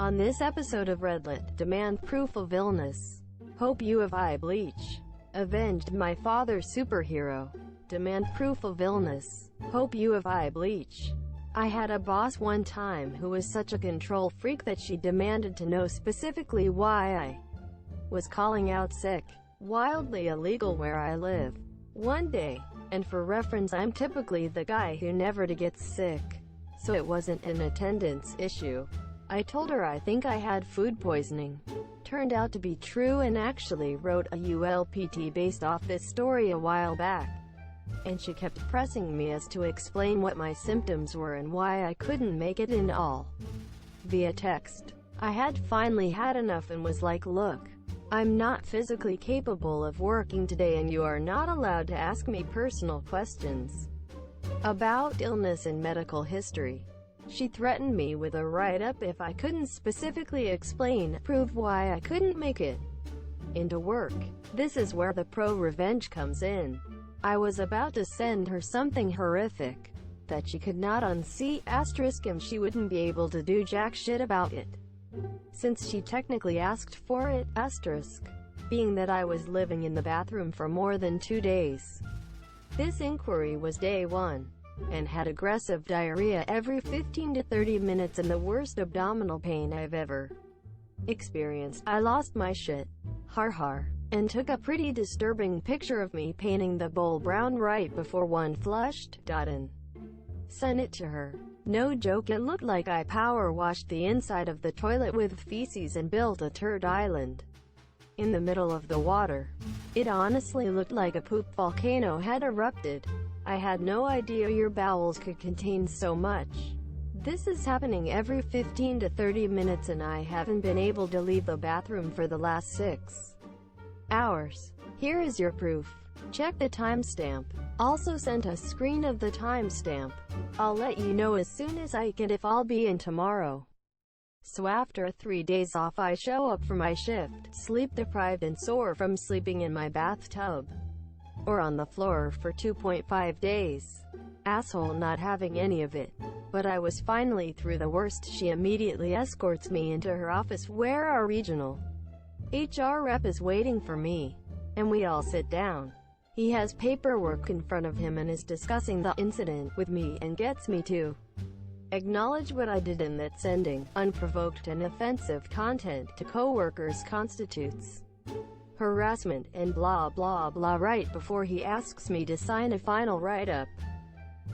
On this episode of Redlit, demand proof of illness. Hope you have eye bleach. Avenged my father's superhero. Demand proof of illness. Hope you have eye bleach. I had a boss one time who was such a control freak that she demanded to know specifically why I was calling out sick. Wildly illegal where I live. One day, and for reference, I'm typically the guy who never gets sick, so it wasn't an attendance issue. I told her I think I had food poisoning. Turned out to be true, and actually wrote a ULPT based off this story a while back. And she kept pressing me as to explain what my symptoms were and why I couldn't make it in all. Via text. I had finally had enough and was like, look, I'm not physically capable of working today and you are not allowed to ask me personal questions about illness and medical history. She threatened me with a write-up if I couldn't specifically prove why I couldn't make it into work. This is where the ProRevenge comes in. I was about to send her something horrific that she could not unsee, and she wouldn't be able to do jack shit about it, since she technically asked for it, being that I was living in the bathroom for more than 2 days. This inquiry was day 1, and had aggressive diarrhea every 15 to 30 minutes and the worst abdominal pain I've ever experienced. I lost my shit, and took a pretty disturbing picture of me painting the bowl brown right before one flushed, and sent it to her. No joke, it looked like I power washed the inside of the toilet with feces and built a turd island in the middle of the water. It honestly looked like a poop volcano had erupted. I had no idea your bowels could contain so much. This is happening every 15 to 30 minutes and I haven't been able to leave the bathroom for the last 6 hours. Here is your proof. Check the timestamp. Also sent a screen of the timestamp. I'll let you know as soon as I can if I'll be in tomorrow. So after 3 days off, I show up for my shift, sleep deprived and sore from sleeping in my bathtub or on the floor for 2.5 days. Asshole not having any of it. But I was finally through the worst. She immediately escorts me into her office where our regional HR rep is waiting for me, and we all sit down. He has paperwork in front of him and is discussing the incident with me and gets me to acknowledge what I did and that sending unprovoked and offensive content to coworkers constitutes harassment and blah blah blah right before he asks me to sign a final write-up.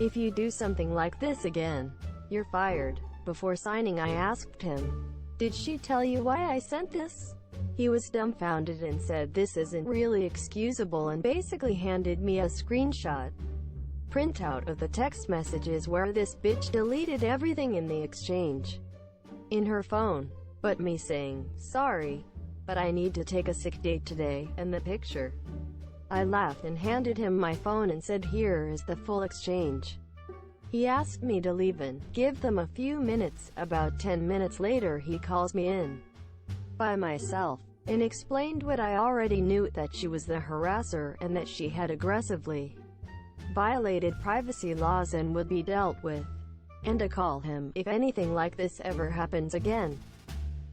If you do something like this again, you're fired. Before signing, I asked him, did she tell you why I sent this? He was dumbfounded and said this isn't really excusable and basically handed me a screenshot printout of the text messages where this bitch deleted everything in the exchange in her phone, but me saying, sorry, but I need to take a sick day today, and the picture. I laughed and handed him my phone and said here is the full exchange. He asked me to leave and give them a few minutes. About 10 minutes later he calls me in by myself and explained what I already knew, that she was the harasser and that she had aggressively violated privacy laws and would be dealt with, and to call him if anything like this ever happens again.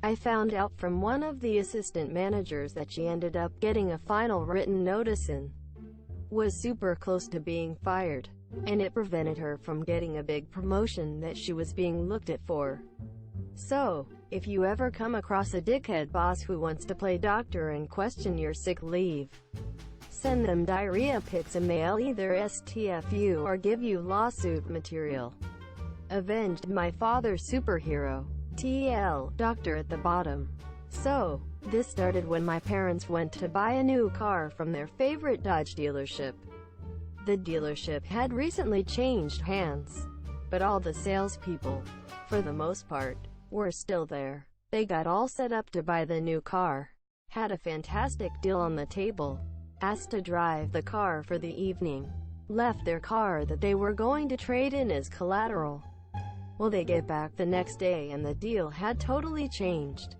I found out from one of the assistant managers that she ended up getting a final written notice and was super close to being fired, and it prevented her from getting a big promotion that she was being looked at for. So, if you ever come across a dickhead boss who wants to play doctor and question your sick leave, send them diarrhea pics and they'll either STF you or give you lawsuit material. Avenged my father's superhero. TL, doctor at the bottom. So, this started when my parents went to buy a new car from their favorite Dodge dealership. The dealership had recently changed hands, but all the salespeople, for the most part, were still there. They got all set up to buy the new car, had a fantastic deal on the table, asked to drive the car for the evening, left their car that they were going to trade in as collateral. Well, they get back the next day and the deal had totally changed.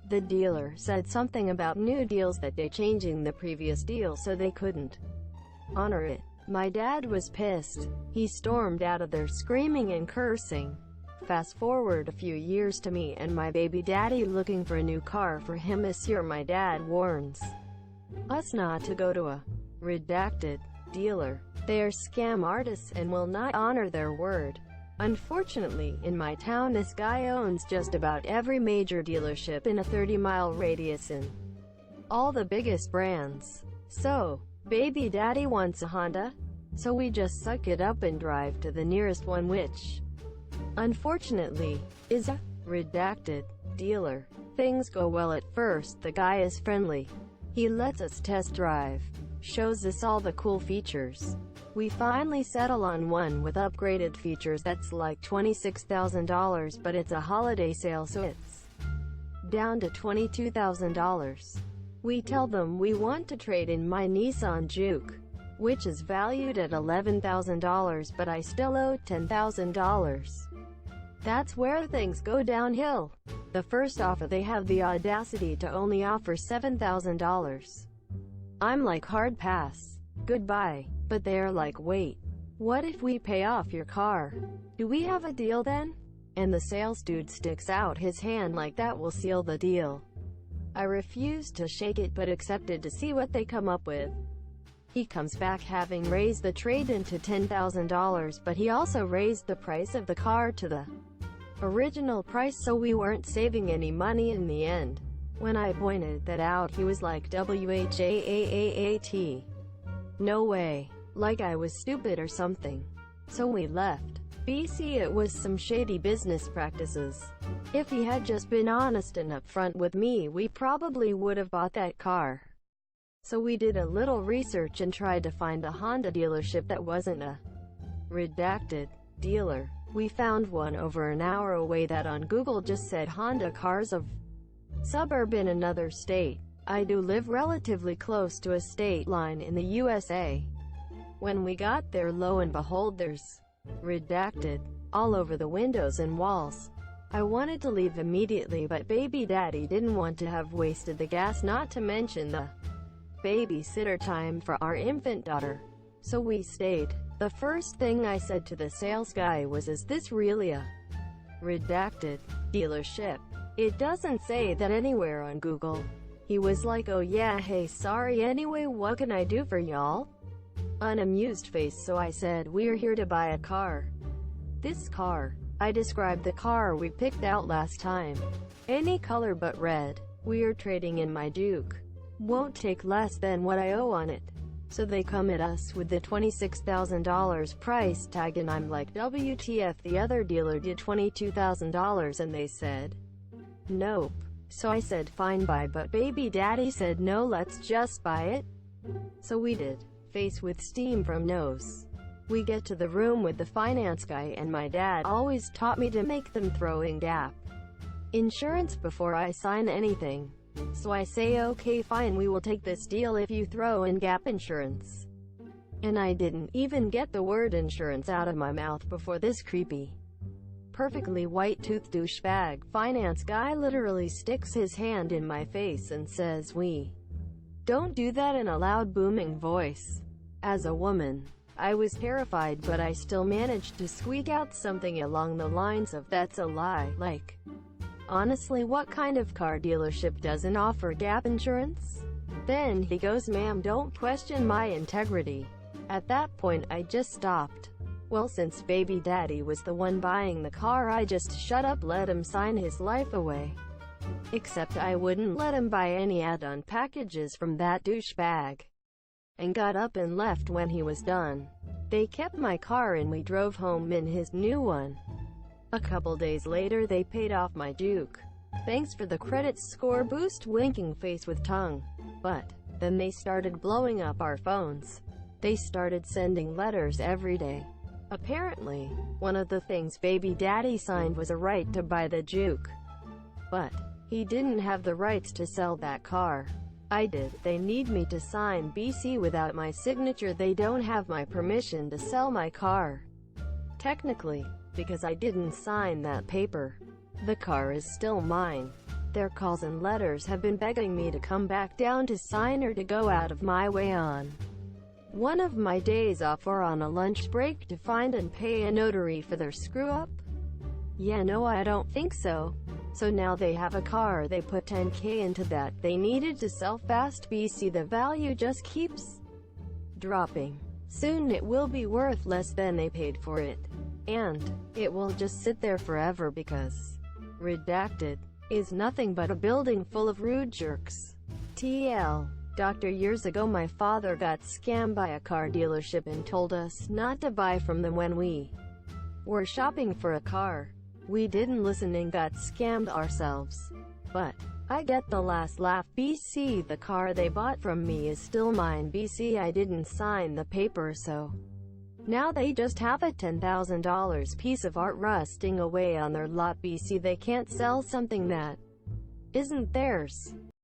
The dealer said something about new deals that day changing the previous deal so they couldn't honor it. My dad was pissed. He stormed out of there screaming and cursing. Fast forward a few years to me and my baby daddy looking for a new car for him this year. My dad warns us not to go to a redacted dealer. They are scam artists and will not honor their word. Unfortunately, in my town this guy owns just about every major dealership in a 30-mile radius in all the biggest brands. So, baby daddy wants a Honda? So we just suck it up and drive to the nearest one, which, unfortunately, is a redacted dealer. Things go well at first. The guy is friendly. He lets us test drive, shows us all the cool features. We finally settle on one with upgraded features that's like $26,000, but it's a holiday sale so it's down to $22,000. We tell them we want to trade in my Nissan Juke, which is valued at $11,000, but I still owe $10,000. That's where things go downhill. The first offer, they have the audacity to only offer $7,000. I'm like, hard pass. Goodbye. But they're like, wait, what if we pay off your car? Do we have a deal then? And the sales dude sticks out his hand like that will seal the deal. I refused to shake it but accepted to see what they come up with. He comes back having raised the trade-in to $10,000, but he also raised the price of the car to the original price, so we weren't saving any money in the end. When I pointed that out, he was like, WHAAAAT. No way. Like I was stupid or something. So we left. BC, it was some shady business practices. If he had just been honest and upfront with me, we probably would have bought that car. So we did a little research and tried to find a Honda dealership that wasn't a redacted dealer. We found one over an hour away that on Google just said Honda cars of suburb in another state. I do live relatively close to a state line in the USA. When we got there, lo and behold, there's redacted all over the windows and walls. I wanted to leave immediately, but baby daddy didn't want to have wasted the gas, not to mention the babysitter time for our infant daughter. So we stayed. The first thing I said to the sales guy was, is this really a redacted dealership? It doesn't say that anywhere on Google. He was like, oh yeah, hey, sorry, anyway, what can I do for y'all? Unamused face. So I said, we're here to buy a car. This car. I described the car we picked out last time. Any color but red. We're trading in my Duke. Won't take less than what I owe on it. So they come at us with the $26,000 price tag, and I'm like, WTF, the other dealer did $22,000, and they said, nope. So I said, fine, buy, but baby daddy said, no, let's just buy it. So we did. Face with steam from nose. We get to the room with the finance guy, and my dad always taught me to make them throw in gap insurance before I sign anything. So I say, okay, fine, we will take this deal if you throw in gap insurance. And I didn't even get the word insurance out of my mouth before this creepy, perfectly white-toothed douchebag finance guy literally sticks his hand in my face and says, we don't do that, in a loud booming voice. As a woman, I was terrified, but I still managed to squeak out something along the lines of, that's a lie, like, honestly, what kind of car dealership doesn't offer gap insurance? Then he goes, ma'am, don't question my integrity. At that point I just stopped. Well, since baby daddy was the one buying the car, I just shut up, let him sign his life away. Except I wouldn't let him buy any add-on packages from that douchebag. And got up and left when he was done. They kept my car and we drove home in his new one. A couple days later they paid off my Duke. Thanks for the credit score boost, winking face with tongue. But then they started blowing up our phones. They started sending letters every day. Apparently, one of the things baby daddy signed was a right to buy the Juke. But he didn't have the rights to sell that car. I did. They need me to sign BC without my signature. They don't have my permission to sell my car. Technically, because I didn't sign that paper, the car is still mine. Their calls and letters have been begging me to come back down to sign or to go out of my way on one of my days off or on a lunch break to find and pay a notary for their screw-up. Yeah, no, I don't think so. So now they have a car, they put 10k into that, they needed to sell fast. BC, the value just keeps dropping. Soon it will be worth less than they paid for it. And it will just sit there forever because Redacted is nothing but a building full of rude jerks. TL. Doctor, years ago my father got scammed by a car dealership and told us not to buy from them when we were shopping for a car. We didn't listen and got scammed ourselves. But I get the last laugh. BC, the car they bought from me is still mine. BC, I didn't sign the paper, so now they just have a $10,000 piece of art rusting away on their lot. BC, they can't sell something that isn't theirs.